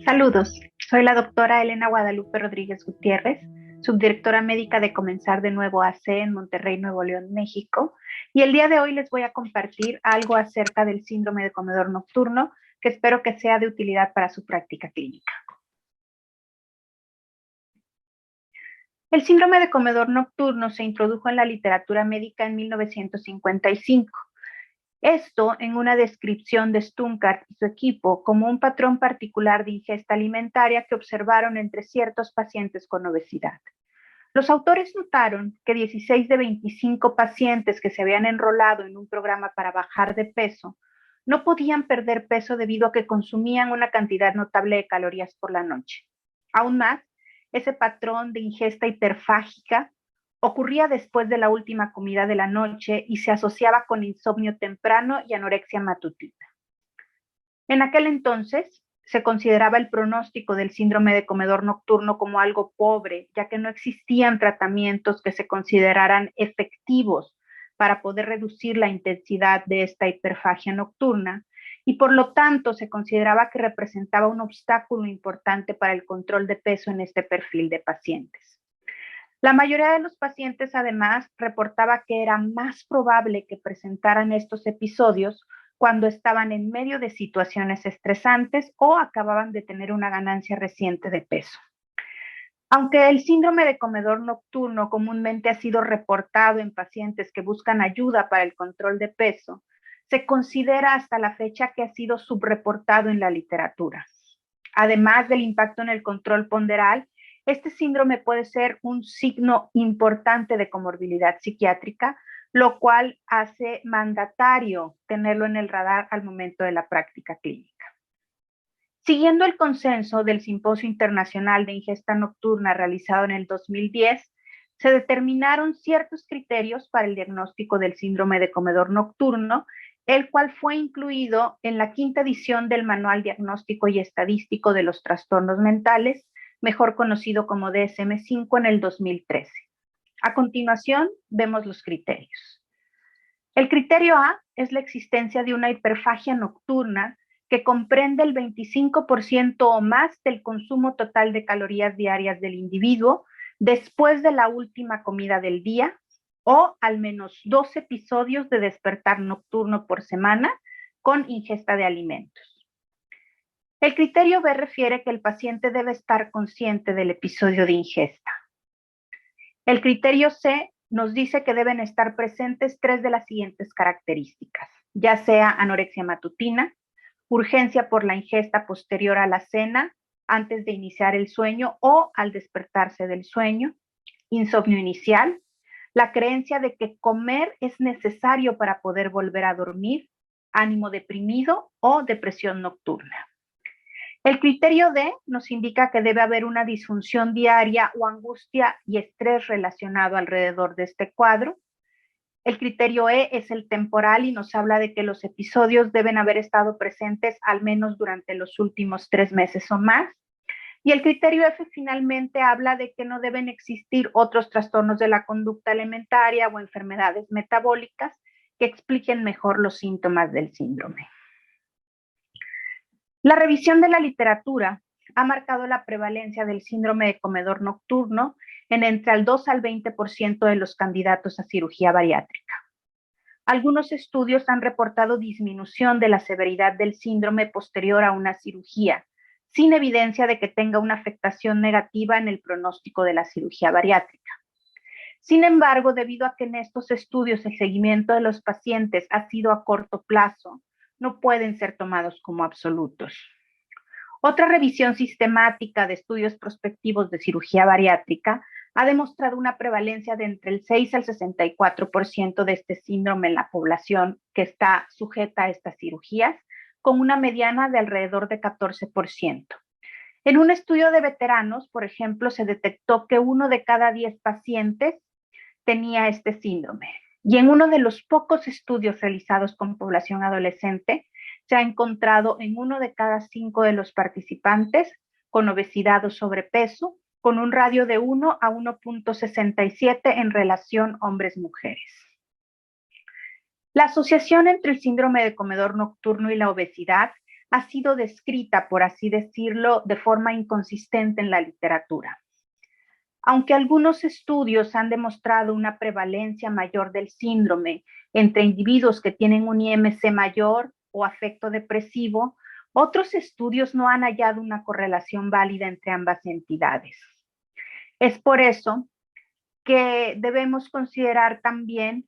Saludos, soy la doctora Elena Guadalupe Rodríguez Gutiérrez, subdirectora médica de Comenzar de Nuevo AC en Monterrey, Nuevo León, México, y el día de hoy les voy a compartir algo acerca del síndrome de comedor nocturno que espero que sea de utilidad para su práctica clínica. El síndrome de comedor nocturno se introdujo en la literatura médica en 1955. Esto en una descripción de Stunkart y su equipo como un patrón particular de ingesta alimentaria que observaron entre ciertos pacientes con obesidad. Los autores notaron que 16 de 25 pacientes que se habían enrolado en un programa para bajar de peso no podían perder peso debido a que consumían una cantidad notable de calorías por la noche. Aún más, ese patrón de ingesta hiperfágica ocurría después de la última comida de la noche y se asociaba con insomnio temprano y anorexia matutina. En aquel entonces, se consideraba el pronóstico del síndrome de comedor nocturno como algo pobre, ya que no existían tratamientos que se consideraran efectivos para poder reducir la intensidad de esta hiperfagia nocturna y por lo tanto se consideraba que representaba un obstáculo importante para el control de peso en este perfil de pacientes. La mayoría de los pacientes además reportaba que era más probable que presentaran estos episodios cuando estaban en medio de situaciones estresantes o acababan de tener una ganancia reciente de peso. Aunque el síndrome de comedor nocturno comúnmente ha sido reportado en pacientes que buscan ayuda para el control de peso, se considera hasta la fecha que ha sido subreportado en la literatura. Además del impacto en el control ponderal, este síndrome puede ser un signo importante de comorbilidad psiquiátrica, lo cual hace mandatario tenerlo en el radar al momento de la práctica clínica. Siguiendo el consenso del Simposio Internacional de Ingesta Nocturna realizado en el 2010, se determinaron ciertos criterios para el diagnóstico del síndrome de comedor nocturno, el cual fue incluido en la quinta edición del Manual Diagnóstico y Estadístico de los Trastornos Mentales, mejor conocido como DSM-5 en el 2013. A continuación, vemos los criterios. El criterio A es la existencia de una hiperfagia nocturna que comprende el 25% o más del consumo total de calorías diarias del individuo después de la última comida del día o al menos 2 episodios de despertar nocturno por semana con ingesta de alimentos. El criterio B refiere que el paciente debe estar consciente del episodio de ingesta. El criterio C nos dice que deben estar presentes 3 de las siguientes características, ya sea anorexia matutina, urgencia por la ingesta posterior a la cena, antes de iniciar el sueño o al despertarse del sueño, insomnio inicial, la creencia de que comer es necesario para poder volver a dormir, ánimo deprimido o depresión nocturna. El criterio D nos indica que debe haber una disfunción diaria o angustia y estrés relacionado alrededor de este cuadro. El criterio E es el temporal y nos habla de que los episodios deben haber estado presentes al menos durante los últimos 3 meses o más. Y el criterio F finalmente habla de que no deben existir otros trastornos de la conducta alimentaria o enfermedades metabólicas que expliquen mejor los síntomas del síndrome. La revisión de la literatura ha marcado la prevalencia del síndrome de comedor nocturno en entre el 2 al 20% de los candidatos a cirugía bariátrica. Algunos estudios han reportado disminución de la severidad del síndrome posterior a una cirugía, sin evidencia de que tenga una afectación negativa en el pronóstico de la cirugía bariátrica. Sin embargo, debido a que en estos estudios el seguimiento de los pacientes ha sido a corto plazo, no pueden ser tomados como absolutos. Otra revisión sistemática de estudios prospectivos de cirugía bariátrica ha demostrado una prevalencia de entre el 6 al 64% de este síndrome en la población que está sujeta a estas cirugías, con una mediana de alrededor de 14%. En un estudio de veteranos, por ejemplo, se detectó que 1 de cada 10 pacientes tenía este síndrome. Y en uno de los pocos estudios realizados con población adolescente, se ha encontrado en 1 de cada 5 de los participantes con obesidad o sobrepeso, con un radio de 1 a 1.67 en relación hombres-mujeres. La asociación entre el síndrome de comedor nocturno y la obesidad ha sido descrita, por así decirlo, de forma inconsistente en la literatura. Aunque algunos estudios han demostrado una prevalencia mayor del síndrome entre individuos que tienen un IMC mayor o afecto depresivo, otros estudios no han hallado una correlación válida entre ambas entidades. Es por eso que debemos considerar también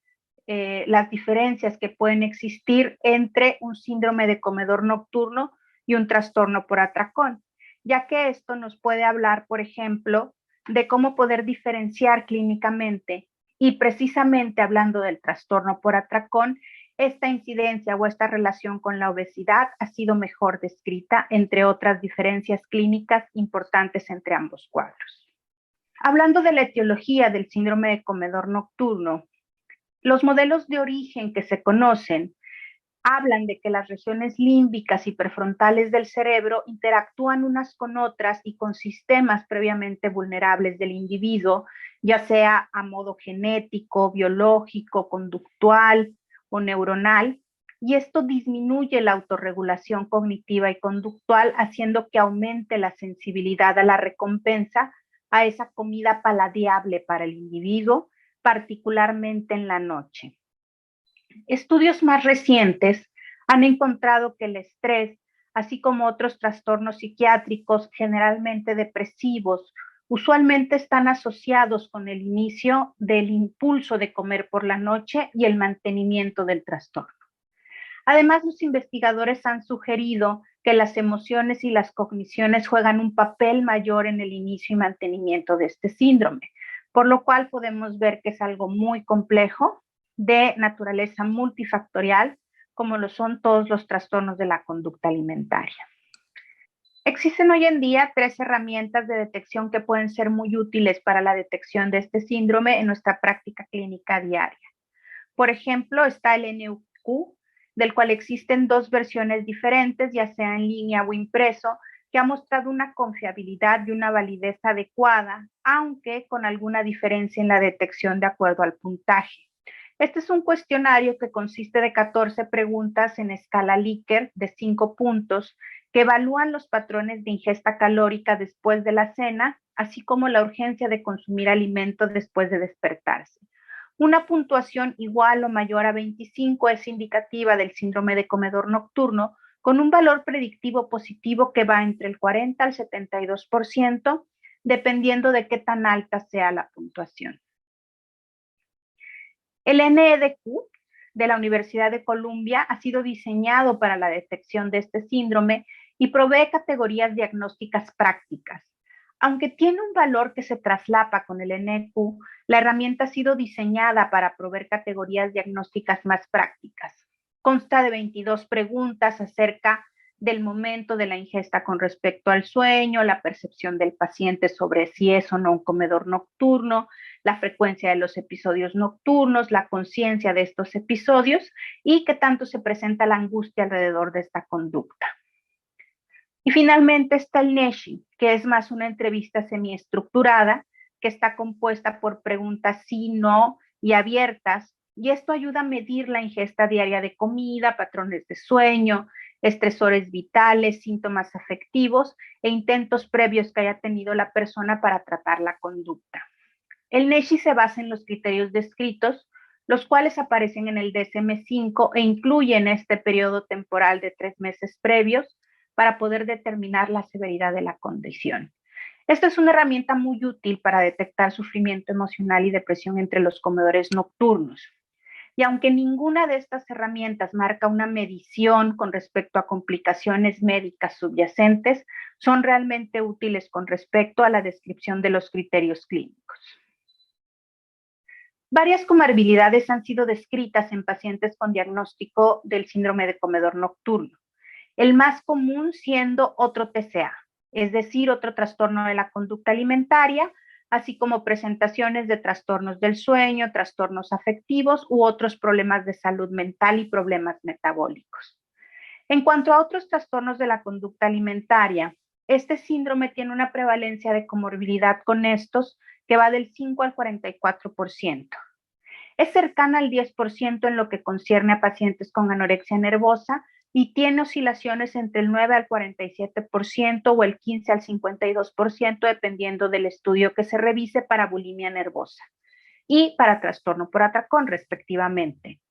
las diferencias que pueden existir entre un síndrome de comedor nocturno y un trastorno por atracón, ya que esto nos puede hablar, por ejemplo, de cómo poder diferenciar clínicamente y precisamente hablando del trastorno por atracón, esta incidencia o esta relación con la obesidad ha sido mejor descrita, entre otras diferencias clínicas importantes entre ambos cuadros. Hablando de la etiología del síndrome de comedor nocturno, los modelos de origen que se conocen hablan de que las regiones límbicas y prefrontales del cerebro interactúan unas con otras y con sistemas previamente vulnerables del individuo, ya sea a modo genético, biológico, conductual o neuronal, y esto disminuye la autorregulación cognitiva y conductual, haciendo que aumente la sensibilidad a la recompensa, a esa comida paladeable para el individuo, particularmente en la noche. Estudios más recientes han encontrado que el estrés, así como otros trastornos psiquiátricos, generalmente depresivos, usualmente están asociados con el inicio del impulso de comer por la noche y el mantenimiento del trastorno. Además, los investigadores han sugerido que las emociones y las cogniciones juegan un papel mayor en el inicio y mantenimiento de este síndrome, por lo cual podemos ver que es algo muy complejo, de naturaleza multifactorial, como lo son todos los trastornos de la conducta alimentaria. Existen hoy en día 3 herramientas de detección que pueden ser muy útiles para la detección de este síndrome en nuestra práctica clínica diaria. Por ejemplo, está el NUQ, del cual existen 2 versiones diferentes, ya sea en línea o impreso, que ha mostrado una confiabilidad y una validez adecuada, aunque con alguna diferencia en la detección de acuerdo al puntaje. Este es un cuestionario que consiste de 14 preguntas en escala Likert de 5 puntos que evalúan los patrones de ingesta calórica después de la cena, así como la urgencia de consumir alimentos después de despertarse. Una puntuación igual o mayor a 25 es indicativa del síndrome de comedor nocturno, con un valor predictivo positivo que va entre el 40 al 72%, dependiendo de qué tan alta sea la puntuación. El NEDQ de la Universidad de Columbia ha sido diseñado para la detección de este síndrome y provee categorías diagnósticas prácticas. Aunque tiene un valor que se traslapa con el NEQ, la herramienta ha sido diseñada para proveer categorías diagnósticas más prácticas. Consta de 22 preguntas acerca del momento de la ingesta con respecto al sueño, la percepción del paciente sobre si es o no un comedor nocturno, la frecuencia de los episodios nocturnos, la conciencia de estos episodios y qué tanto se presenta la angustia alrededor de esta conducta. Y finalmente está el NESHI, que es más una entrevista semiestructurada, que está compuesta por preguntas sí, no y abiertas, y esto ayuda a medir la ingesta diaria de comida, patrones de sueño, estresores vitales, síntomas afectivos e intentos previos que haya tenido la persona para tratar la conducta. El NESHI se basa en los criterios descritos, los cuales aparecen en el DSM-5 e incluyen este periodo temporal de 3 meses previos para poder determinar la severidad de la condición. Esta es una herramienta muy útil para detectar sufrimiento emocional y depresión entre los comedores nocturnos. Y aunque ninguna de estas herramientas marca una medición con respecto a complicaciones médicas subyacentes, son realmente útiles con respecto a la descripción de los criterios clínicos. Varias comorbilidades han sido descritas en pacientes con diagnóstico del síndrome de comedor nocturno. El más común siendo otro TCA, es decir, otro trastorno de la conducta alimentaria, así como presentaciones de trastornos del sueño, trastornos afectivos u otros problemas de salud mental y problemas metabólicos. En cuanto a otros trastornos de la conducta alimentaria, este síndrome tiene una prevalencia de comorbilidad con estos que va del 5 al 44%. Es cercana al 10% en lo que concierne a pacientes con anorexia nervosa y tiene oscilaciones entre el 9 al 47% o el 15 al 52%, dependiendo del estudio que se revise para bulimia nervosa y para trastorno por atracón, respectivamente.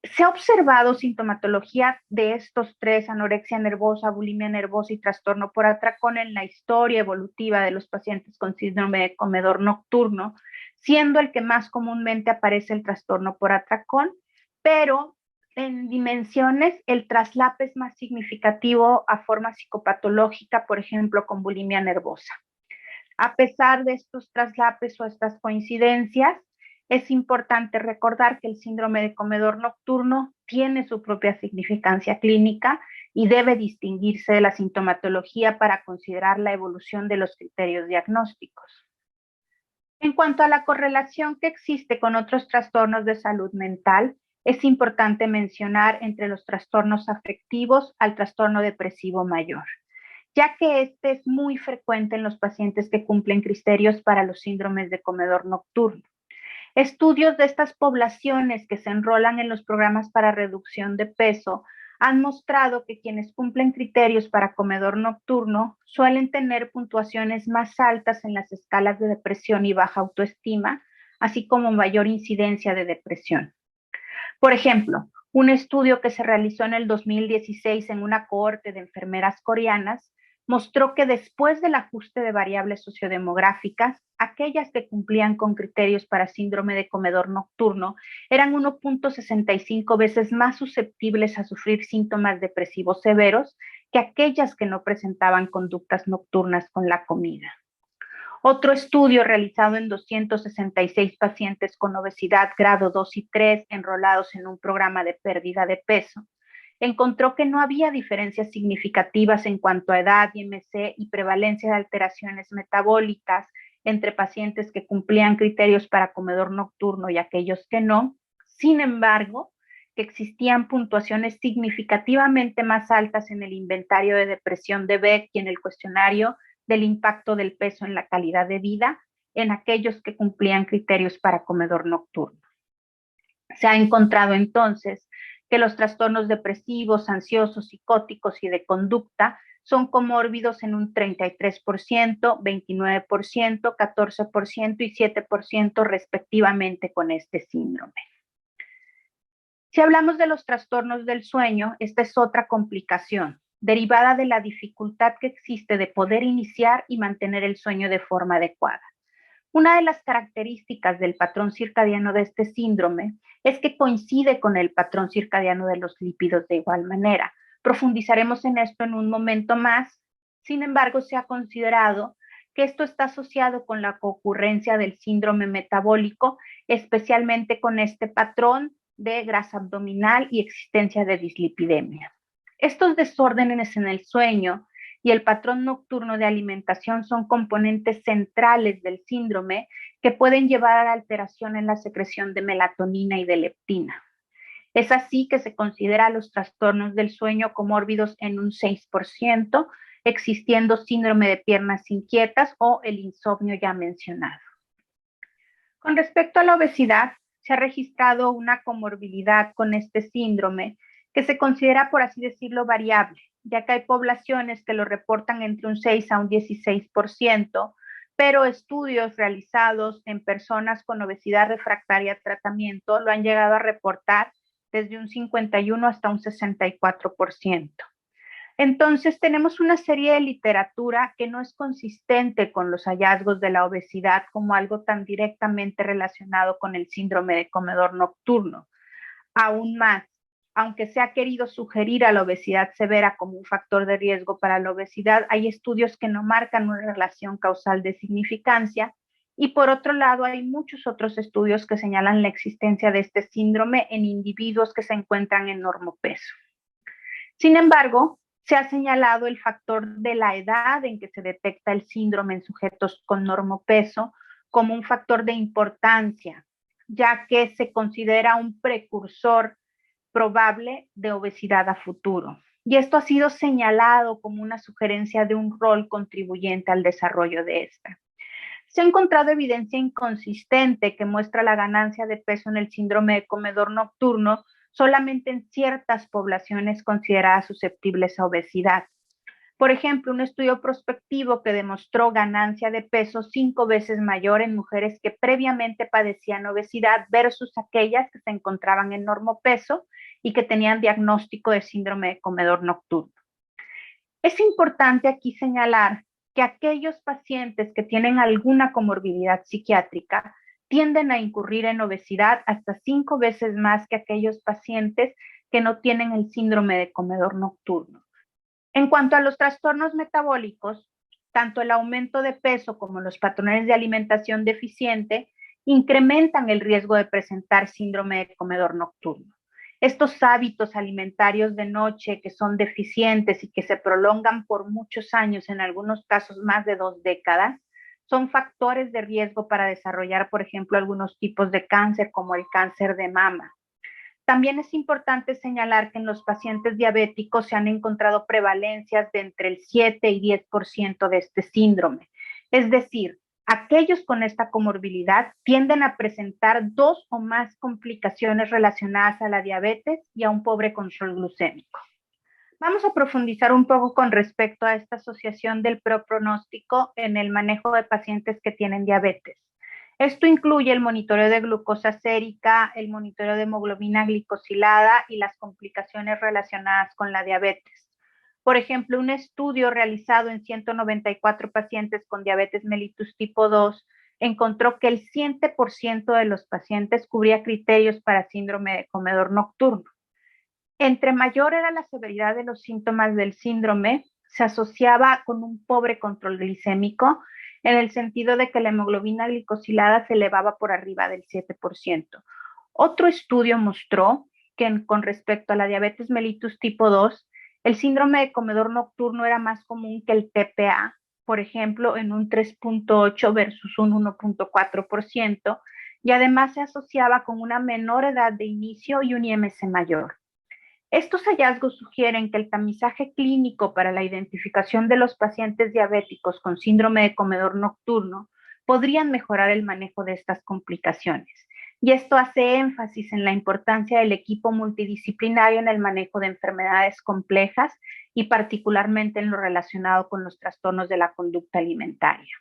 Se ha observado sintomatología de estos tres, anorexia nervosa, bulimia nervosa y trastorno por atracón, en la historia evolutiva de los pacientes con síndrome de comedor nocturno, siendo el que más comúnmente aparece el trastorno por atracón, pero en dimensiones el traslape es más significativo a forma psicopatológica, por ejemplo, con bulimia nervosa. A pesar de estos traslapes o estas coincidencias, es importante recordar que el síndrome de comedor nocturno tiene su propia significancia clínica y debe distinguirse de la sintomatología para considerar la evolución de los criterios diagnósticos. En cuanto a la correlación que existe con otros trastornos de salud mental, es importante mencionar entre los trastornos afectivos al trastorno depresivo mayor, ya que este es muy frecuente en los pacientes que cumplen criterios para los síndromes de comedor nocturno. Estudios de estas poblaciones que se enrolan en los programas para reducción de peso han mostrado que quienes cumplen criterios para comedor nocturno suelen tener puntuaciones más altas en las escalas de depresión y baja autoestima, así como mayor incidencia de depresión. Por ejemplo, un estudio que se realizó en el 2016 en una cohorte de enfermeras coreanas mostró que después del ajuste de variables sociodemográficas, aquellas que cumplían con criterios para síndrome de comedor nocturno eran 1.65 veces más susceptibles a sufrir síntomas depresivos severos que aquellas que no presentaban conductas nocturnas con la comida. Otro estudio realizado en 266 pacientes con obesidad grado 2 y 3 enrolados en un programa de pérdida de peso encontró que no había diferencias significativas en cuanto a edad, IMC y prevalencia de alteraciones metabólicas entre pacientes que cumplían criterios para comedor nocturno y aquellos que no. Sin embargo, que existían puntuaciones significativamente más altas en el inventario de depresión de Beck y en el cuestionario del impacto del peso en la calidad de vida en aquellos que cumplían criterios para comedor nocturno. Se ha encontrado entonces que los trastornos depresivos, ansiosos, psicóticos y de conducta son comórbidos en un 33%, 29%, 14% y 7% respectivamente con este síndrome. Si hablamos de los trastornos del sueño, esta es otra complicación derivada de la dificultad que existe de poder iniciar y mantener el sueño de forma adecuada. Una de las características del patrón circadiano de este síndrome es que coincide con el patrón circadiano de los lípidos de igual manera. Profundizaremos en esto en un momento más. Sin embargo, se ha considerado que esto está asociado con la concurrencia del síndrome metabólico, especialmente con este patrón de grasa abdominal y existencia de dislipidemia. Estos desórdenes en el sueño y el patrón nocturno de alimentación son componentes centrales del síndrome que pueden llevar a la alteración en la secreción de melatonina y de leptina. Es así que se considera los trastornos del sueño comórbidos en un 6%, existiendo síndrome de piernas inquietas o el insomnio ya mencionado. Con respecto a la obesidad, se ha registrado una comorbilidad con este síndrome que se considera, por así decirlo, variable, ya que hay poblaciones que lo reportan entre un 6 a un 16%, pero estudios realizados en personas con obesidad refractaria a tratamiento lo han llegado a reportar desde un 51 hasta un 64%. Entonces, tenemos una serie de literatura que no es consistente con los hallazgos de la obesidad como algo tan directamente relacionado con el síndrome de comedor nocturno. Aún más, aunque se ha querido sugerir a la obesidad severa como un factor de riesgo para la obesidad, hay estudios que no marcan una relación causal de significancia. Y por otro lado, hay muchos otros estudios que señalan la existencia de este síndrome en individuos que se encuentran en normopeso. Sin embargo, se ha señalado el factor de la edad en que se detecta el síndrome en sujetos con normopeso como un factor de importancia, ya que se considera un precursor probable de obesidad a futuro. Y esto ha sido señalado como una sugerencia de un rol contribuyente al desarrollo de esta. Se ha encontrado evidencia inconsistente que muestra la ganancia de peso en el síndrome de comedor nocturno solamente en ciertas poblaciones consideradas susceptibles a obesidad. Por ejemplo, un estudio prospectivo que demostró ganancia de peso 5 veces mayor en mujeres que previamente padecían obesidad versus aquellas que se encontraban en normopeso y que tenían diagnóstico de síndrome de comedor nocturno. Es importante aquí señalar que aquellos pacientes que tienen alguna comorbilidad psiquiátrica tienden a incurrir en obesidad hasta 5 veces más que aquellos pacientes que no tienen el síndrome de comedor nocturno. En cuanto a los trastornos metabólicos, tanto el aumento de peso como los patrones de alimentación deficiente incrementan el riesgo de presentar síndrome de comedor nocturno. Estos hábitos alimentarios de noche que son deficientes y que se prolongan por muchos años, en algunos casos más de 2 décadas, son factores de riesgo para desarrollar, por ejemplo, algunos tipos de cáncer como el cáncer de mama. También es importante señalar que en los pacientes diabéticos se han encontrado prevalencias de entre el 7 y 10% de este síndrome. Es decir, aquellos con esta comorbilidad tienden a presentar 2 o más complicaciones relacionadas a la diabetes y a un pobre control glucémico. Vamos a profundizar un poco con respecto a esta asociación del peor pronóstico en el manejo de pacientes que tienen diabetes. Esto incluye el monitoreo de glucosa sérica, el monitoreo de hemoglobina glicosilada y las complicaciones relacionadas con la diabetes. Por ejemplo, un estudio realizado en 194 pacientes con diabetes mellitus tipo 2 encontró que el 100% de los pacientes cubría criterios para síndrome de comedor nocturno. Entre mayor era la severidad de los síntomas del síndrome, se asociaba con un pobre control glicémico, en el sentido de que la hemoglobina glicosilada se elevaba por arriba del 7%. Otro estudio mostró que con respecto a la diabetes mellitus tipo 2, el síndrome de comedor nocturno era más común que el TPA, por ejemplo, en un 3.8 versus un 1.4%, y además se asociaba con una menor edad de inicio y un IMC mayor. Estos hallazgos sugieren que el tamizaje clínico para la identificación de los pacientes diabéticos con síndrome de comedor nocturno podrían mejorar el manejo de estas complicaciones. Y esto hace énfasis en la importancia del equipo multidisciplinario en el manejo de enfermedades complejas y particularmente en lo relacionado con los trastornos de la conducta alimentaria.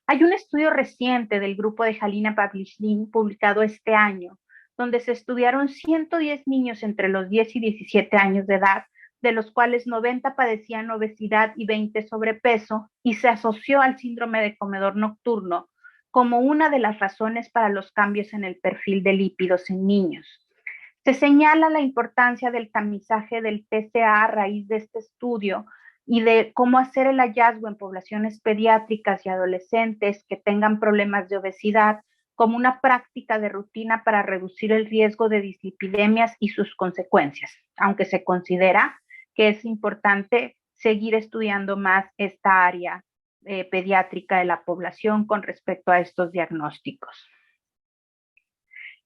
Hay un estudio reciente del grupo de Halina Pavlichin publicado este año, donde se estudiaron 110 niños entre los 10 y 17 años de edad, de los cuales 90 padecían obesidad y 20 sobrepeso, y se asoció al síndrome de comedor nocturno como una de las razones para los cambios en el perfil de lípidos en niños. Se señala la importancia del tamizaje del TCA a raíz de este estudio y de cómo hacer el hallazgo en poblaciones pediátricas y adolescentes que tengan problemas de obesidad como una práctica de rutina para reducir el riesgo de dislipidemias y sus consecuencias, aunque se considera que es importante seguir estudiando más esta área pediátrica de la población con respecto a estos diagnósticos.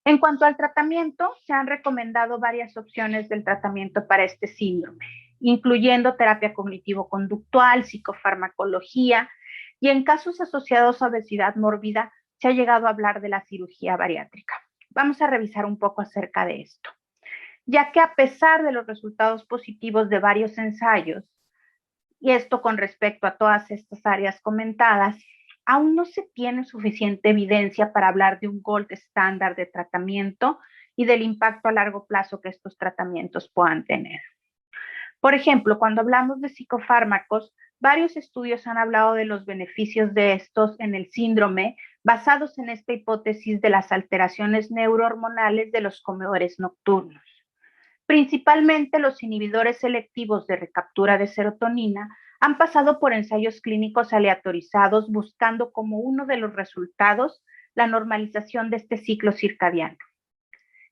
En cuanto al tratamiento, se han recomendado varias opciones del tratamiento para este síndrome, incluyendo terapia cognitivo-conductual, psicofarmacología, y en casos asociados a obesidad mórbida, se ha llegado a hablar de la cirugía bariátrica. Vamos a revisar un poco acerca de esto, ya que a pesar de los resultados positivos de varios ensayos, y esto con respecto a todas estas áreas comentadas, aún no se tiene suficiente evidencia para hablar de un gold estándar de tratamiento y del impacto a largo plazo que estos tratamientos puedan tener. Por ejemplo, cuando hablamos de psicofármacos, varios estudios han hablado de los beneficios de estos en el síndrome, basados en esta hipótesis de las alteraciones neurohormonales de los comedores nocturnos. Principalmente los inhibidores selectivos de recaptura de serotonina han pasado por ensayos clínicos aleatorizados buscando como uno de los resultados la normalización de este ciclo circadiano.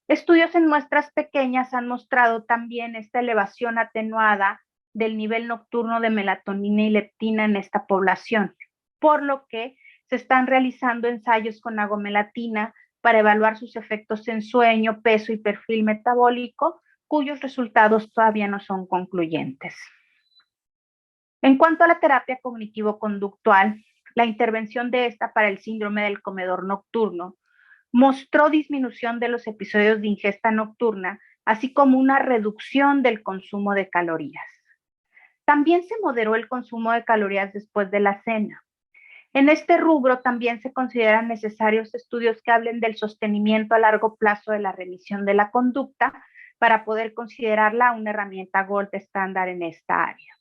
Estudios en muestras pequeñas han mostrado también esta elevación atenuada del nivel nocturno de melatonina y leptina en esta población, por lo que se están realizando ensayos con agomelatina para evaluar sus efectos en sueño, peso y perfil metabólico, cuyos resultados todavía no son concluyentes. En cuanto a la terapia cognitivo-conductual, la intervención de esta para el síndrome del comedor nocturno mostró disminución de los episodios de ingesta nocturna, así como una reducción del consumo de calorías. También se moderó el consumo de calorías después de la cena. En este rubro también se consideran necesarios estudios que hablen del sostenimiento a largo plazo de la remisión de la conducta para poder considerarla una herramienta gold estándar en esta área.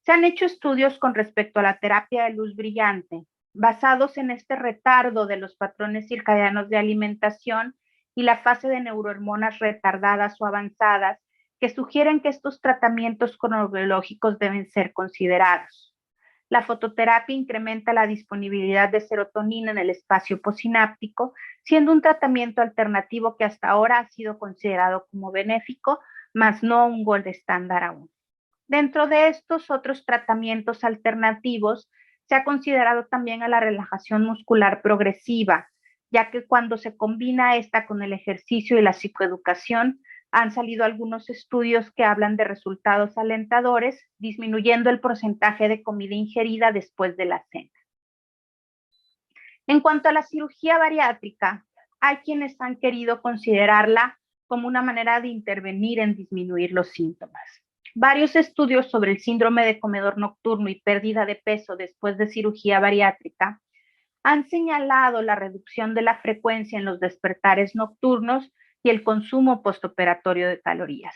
Se han hecho estudios con respecto a la terapia de luz brillante, basados en este retardo de los patrones circadianos de alimentación y la fase de neurohormonas retardadas o avanzadas, que sugieren que estos tratamientos cronobiológicos deben ser considerados. La fototerapia incrementa la disponibilidad de serotonina en el espacio posináptico, siendo un tratamiento alternativo que hasta ahora ha sido considerado como benéfico, mas no un gold estándar aún. Dentro de estos otros tratamientos alternativos, se ha considerado también a la relajación muscular progresiva, ya que cuando se combina esta con el ejercicio y la psicoeducación, han salido algunos estudios que hablan de resultados alentadores, disminuyendo el porcentaje de comida ingerida después de la cena. En cuanto a la cirugía bariátrica, hay quienes han querido considerarla como una manera de intervenir en disminuir los síntomas. Varios estudios sobre el síndrome de comedor nocturno y pérdida de peso después de cirugía bariátrica han señalado la reducción de la frecuencia en los despertares nocturnos y el consumo postoperatorio de calorías.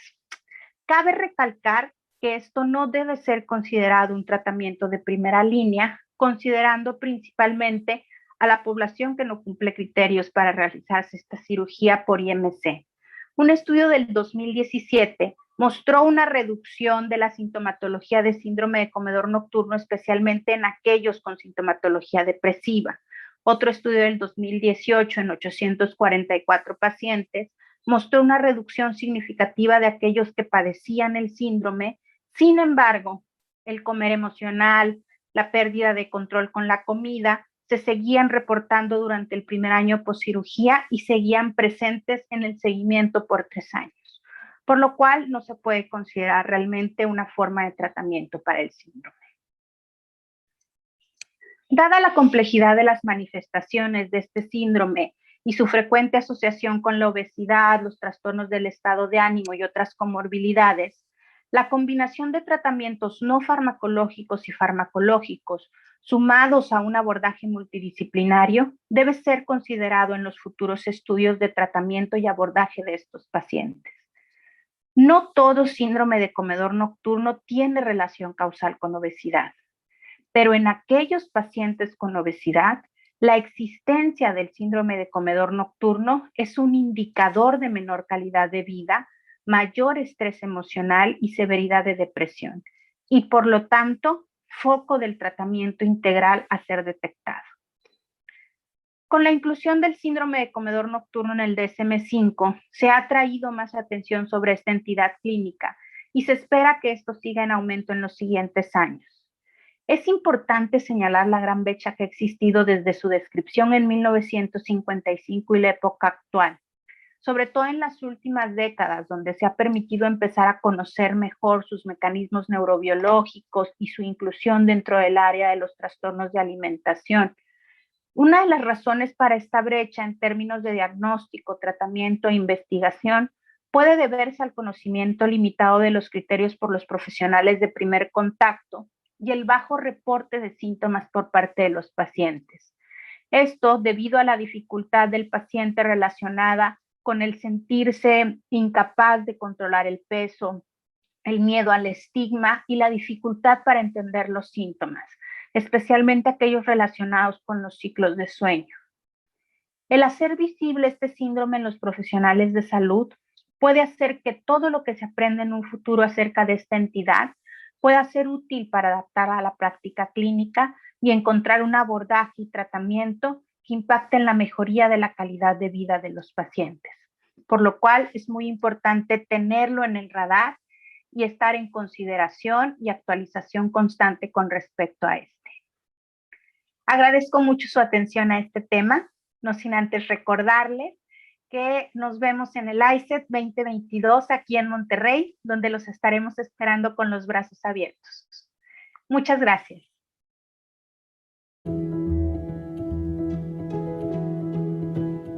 Cabe recalcar que esto no debe ser considerado un tratamiento de primera línea, considerando principalmente a la población que no cumple criterios para realizarse esta cirugía por IMC. Un estudio del 2017 mostró una reducción de la sintomatología de síndrome de comedor nocturno, especialmente en aquellos con sintomatología depresiva. Otro estudio del 2018 en 844 pacientes mostró una reducción significativa de aquellos que padecían el síndrome. Sin embargo, el comer emocional, la pérdida de control con la comida, se seguían reportando durante el primer año poscirugía y seguían presentes en el seguimiento por 3 años, por lo cual no se puede considerar realmente una forma de tratamiento para el síndrome. Dada la complejidad de las manifestaciones de este síndrome y su frecuente asociación con la obesidad, los trastornos del estado de ánimo y otras comorbilidades, la combinación de tratamientos no farmacológicos y farmacológicos sumados a un abordaje multidisciplinario debe ser considerado en los futuros estudios de tratamiento y abordaje de estos pacientes. No todo síndrome de comedor nocturno tiene relación causal con obesidad, pero en aquellos pacientes con obesidad, la existencia del síndrome de comedor nocturno es un indicador de menor calidad de vida, mayor estrés emocional y severidad de depresión, y por lo tanto, foco del tratamiento integral a ser detectado. Con la inclusión del síndrome de comedor nocturno en el DSM-5, se ha traído más atención sobre esta entidad clínica y se espera que esto siga en aumento en los siguientes años. Es importante señalar la gran brecha que ha existido desde su descripción en 1955 y la época actual, sobre todo en las últimas décadas, donde se ha permitido empezar a conocer mejor sus mecanismos neurobiológicos y su inclusión dentro del área de los trastornos de alimentación. Una de las razones para esta brecha en términos de diagnóstico, tratamiento e investigación puede deberse al conocimiento limitado de los criterios por los profesionales de primer contacto y el bajo reporte de síntomas por parte de los pacientes. Esto debido a la dificultad del paciente relacionada con el sentirse incapaz de controlar el peso, el miedo al estigma y la dificultad para entender los síntomas, especialmente aquellos relacionados con los ciclos de sueño. El hacer visible este síndrome en los profesionales de salud puede hacer que todo lo que se aprende en un futuro acerca de esta entidad pueda ser útil para adaptar a la práctica clínica y encontrar un abordaje y tratamiento que impacte en la mejoría de la calidad de vida de los pacientes. Por lo cual es muy importante tenerlo en el radar y estar en consideración y actualización constante con respecto a este. Agradezco mucho su atención a este tema, no sin antes recordarles que nos vemos en el ICET 2022 aquí en Monterrey, donde los estaremos esperando con los brazos abiertos. Muchas gracias.